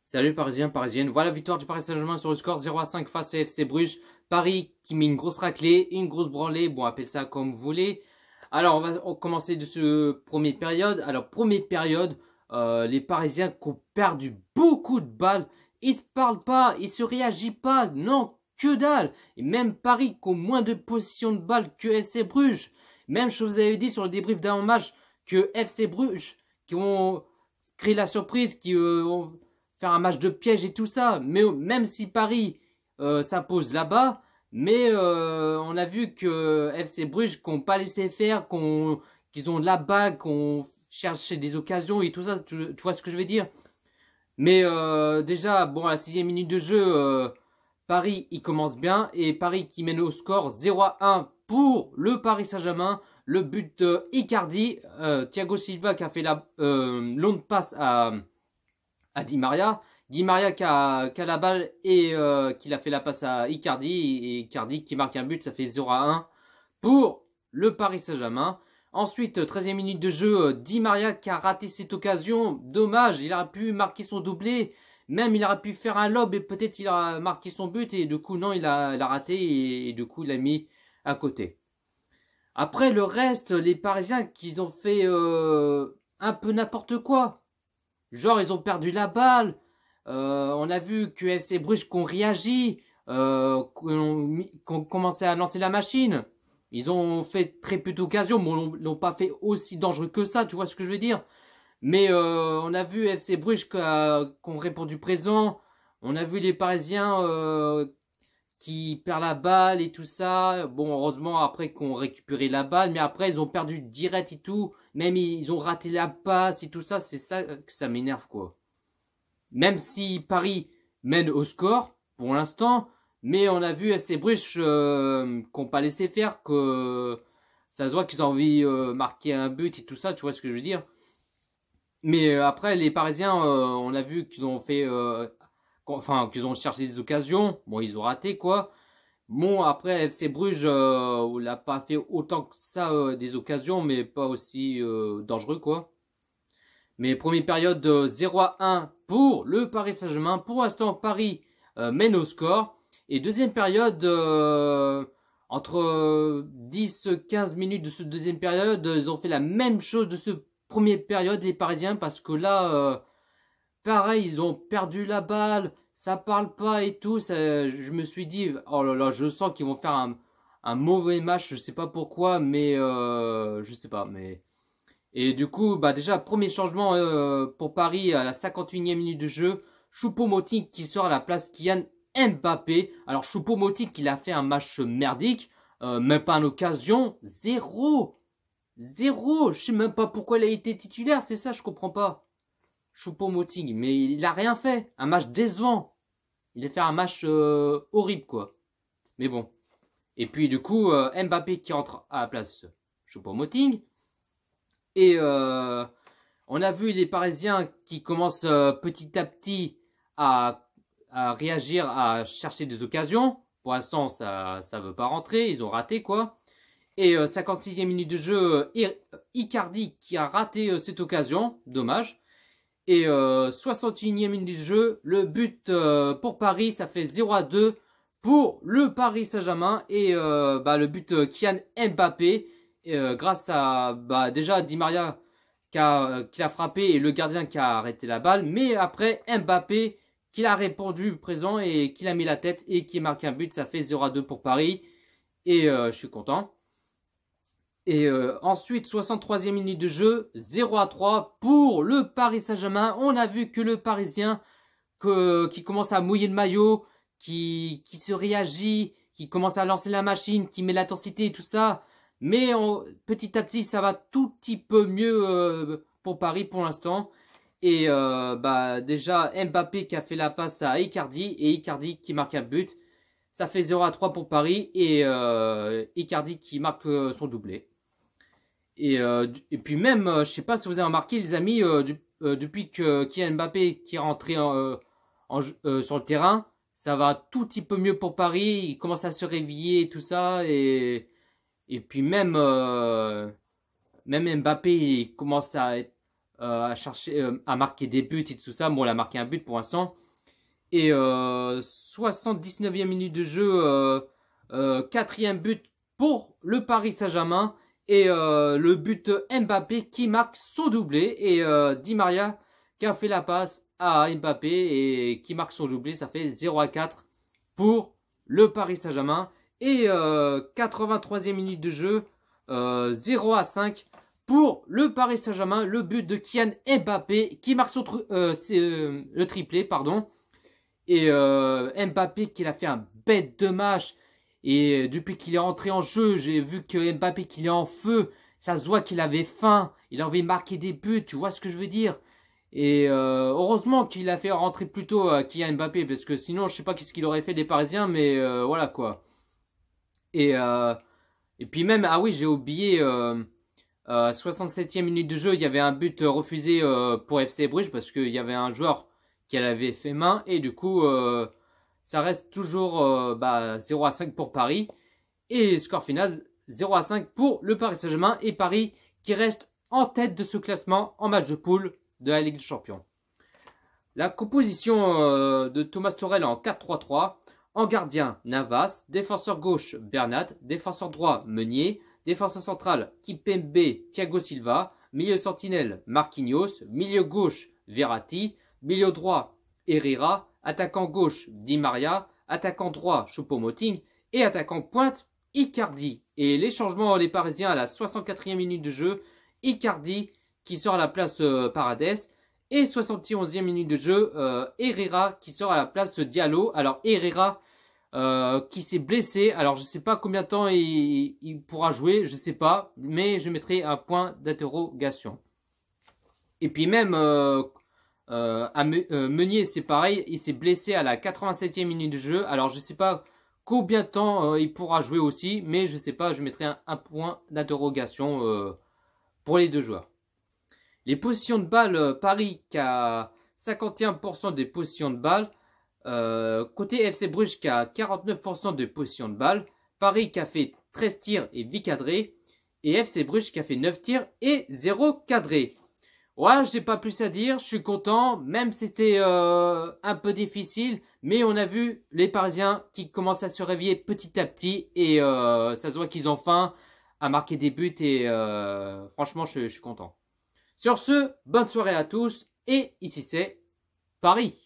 Salut Parisiens, Parisiennes. Voilà la victoire du Paris Saint-Germain sur le score 0-5 face à FC Bruges. Paris qui met une grosse raclée, une grosse branlée. Bon, appelez ça comme vous voulez. Alors, on va commencer de ce premier période. Alors, première période, les Parisiens qui ont perdu beaucoup de balles. Ils se parlent pas, ils se réagissent pas. Non, que dalle. Et même Paris qui ont moins de possession de balles que FC Bruges. Même je vous avais dit sur le débrief d'un match que FC Bruges qui ont créé la surprise, qui ont faire un match de piège et tout ça. Mais même si Paris s'impose là-bas, mais on a vu que FC Bruges qu'on pas laissé faire, qu'ils ont de la balle, qu'on cherchait des occasions et tout ça. Tu vois ce que je veux dire? Mais déjà, bon, à la 6e minute de jeu, Paris, il commence bien. Et Paris qui mène au score 0-1 pour le Paris Saint-Germain. Le but de Icardi, Thiago Silva qui a fait la longue passe à Di Maria. Di Maria qui a la balle et qui a fait la passe à Icardi. Et Icardi qui marque un but, ça fait 0-1 pour le Paris Saint-Germain. Ensuite, 13e minute de jeu, Di Maria qui a raté cette occasion. Dommage, il aurait pu marquer son doublé. Même il aurait pu faire un lob et peut-être il a marqué son but. Et du coup, non, il a raté et du coup, il l'a mis à côté. Après, le reste, les Parisiens qui ont fait un peu n'importe quoi. Genre, ils ont perdu la balle. On a vu que FC Bruges qu'on réagit, qu'on commençait à lancer la machine. Ils ont fait très peu d'occasions, mais ils l'ont pas fait aussi dangereux que ça, tu vois ce que je veux dire. Mais on a vu FC Bruges qu'on répondu présent. On a vu les Parisiens qui perdent la balle et tout ça. Bon, heureusement, après qu'on récupéré la balle, mais après, ils ont perdu direct et tout. Même ils ont raté la passe et tout ça. C'est ça que ça m'énerve, quoi. Même si Paris mène au score, pour l'instant, mais on a vu FC Bruges qu'on pas laissé faire, que ça se voit qu'ils ont envie de marquer un but et tout ça, tu vois ce que je veux dire. Mais après, les Parisiens, on a vu qu'ils ont fait... qu'ils ont cherché des occasions. Bon, ils ont raté, quoi. Bon, après, FC Bruges, on l'a pas fait autant que ça des occasions, mais pas aussi dangereux, quoi. Mais première période 0-1 pour le Paris Saint-Germain. Pour l'instant, Paris mène au score. Et deuxième période, entre 10-15 minutes de cette deuxième période, ils ont fait la même chose de ce première période, les Parisiens, parce que là, pareil, ils ont perdu la balle, ça parle pas et tout. Ça, je me suis dit, oh là là, je sens qu'ils vont faire un mauvais match, je sais pas pourquoi, mais je sais pas, mais... Et du coup, bah déjà, premier changement pour Paris à la 51e minute de jeu. Choupo-Moting qui sort à la place Kylian Mbappé. Alors Choupo-Moting il a fait un match merdique, même pas une occasion, zéro. Zéro, je sais même pas pourquoi il a été titulaire, c'est ça, je comprends pas. Choupo-Moting, mais il a rien fait, un match décevant. Il a fait un match horrible quoi. Mais bon. Et puis du coup, Mbappé qui entre à la place Choupo-Moting. Et on a vu les Parisiens qui commencent petit à petit à réagir, à chercher des occasions. Pour l'instant, ça veut pas rentrer, ils ont raté quoi. Et 56e minute de jeu, Icardi qui a raté cette occasion, dommage. Et 61e minute de jeu, le but pour Paris, ça fait 0-2 pour le Paris Saint-Germain. Et le but Kylian Mbappé. Grâce à déjà Di Maria qui a frappé et le gardien qui a arrêté la balle, mais après Mbappé qui a répondu présent et qui a mis la tête et qui marque un but, ça fait 0-2 pour Paris et je suis content. Et ensuite 63e minute de jeu, 0-3 pour le Paris Saint-Germain. On a vu que le Parisien qui commence à mouiller le maillot, qui se réagit, qui commence à lancer la machine, qui met l'intensité et tout ça. Mais petit à petit, ça va tout petit peu mieux pour Paris pour l'instant. Et déjà, Mbappé qui a fait la passe à Icardi. Et Icardi qui marque un but. Ça fait 0-3 pour Paris. Et Icardi qui marque son doublé. Et puis même, je sais pas si vous avez remarqué les amis, depuis que Kylian Mbappé qui est rentré sur le terrain, ça va tout petit peu mieux pour Paris. Il commence à se réveiller et tout ça. Et puis même Mbappé il commence à être à marquer des buts et tout ça. Bon, elle a marqué un but pour l'instant. Et 79e minute de jeu, quatrième but pour le Paris Saint-Germain. Et le but de Mbappé qui marque son doublé. Et Di Maria qui a fait la passe à Mbappé et qui marque son doublé. Ça fait 0-4 pour le Paris Saint-Germain. Et 83e minute de jeu, 0-5 pour le Paris Saint-Germain. Le but de Kylian Mbappé qui marque le triplé, pardon. Et Mbappé qui a fait un bête de match. Et depuis qu'il est rentré en jeu, j'ai vu que Mbappé qu'il est en feu. Ça se voit qu'il avait faim. Il a envie de marquer des buts, tu vois ce que je veux dire. Et heureusement qu'il a fait rentrer plus tôt Kylian Mbappé. Parce que sinon, je sais pas qu'est-ce qu'il aurait fait des Parisiens. Mais voilà quoi. Et puis même, ah oui, j'ai oublié, 67e minute de jeu, il y avait un but refusé pour FC Bruges. Parce qu'il y avait un joueur qui avait fait main. Et du coup, ça reste toujours 0-5 pour Paris. Et score final 0-5 pour le Paris Saint-Germain. Et Paris qui reste en tête de ce classement en match de poule de la Ligue des Champions. La composition de Thomas Tuchel en 4-3-3. En gardien, Navas. Défenseur gauche, Bernat. Défenseur droit, Meunier. Défenseur central, Kimpembe, Thiago Silva. Milieu sentinelle, Marquinhos. Milieu gauche, Verratti. Milieu droit, Herrera. Attaquant gauche, Di Maria. Attaquant droit, Choupo-Moting. Et attaquant pointe, Icardi. Et les changements, les Parisiens à la 64e minute de jeu. Icardi qui sort à la place Paredes. Et 71e minute de jeu, Herrera qui sort à la place Diallo. Alors Herrera qui s'est blessé. Alors je sais pas combien de temps il pourra jouer, je sais pas. Mais je mettrai un point d'interrogation. Et puis même Meunier c'est pareil. Il s'est blessé à la 87e minute de jeu. Alors je sais pas combien de temps il pourra jouer aussi. Mais je sais pas, je mettrai un point d'interrogation pour les deux joueurs. Les positions de balle, Paris qui a 51% des positions de balle. Côté FC Bruges qui a 49% de positions de balle. Paris qui a fait 13 tirs et 8 cadrés. Et FC Bruges qui a fait 9 tirs et 0 cadré. Ouais, j'ai pas plus à dire, je suis content. Même c'était un peu difficile. Mais on a vu les Parisiens qui commencent à se réveiller petit à petit. Et ça se voit qu'ils ont faim à marquer des buts. Et franchement, je suis content. Sur ce, bonne soirée à tous et ici c'est Paris.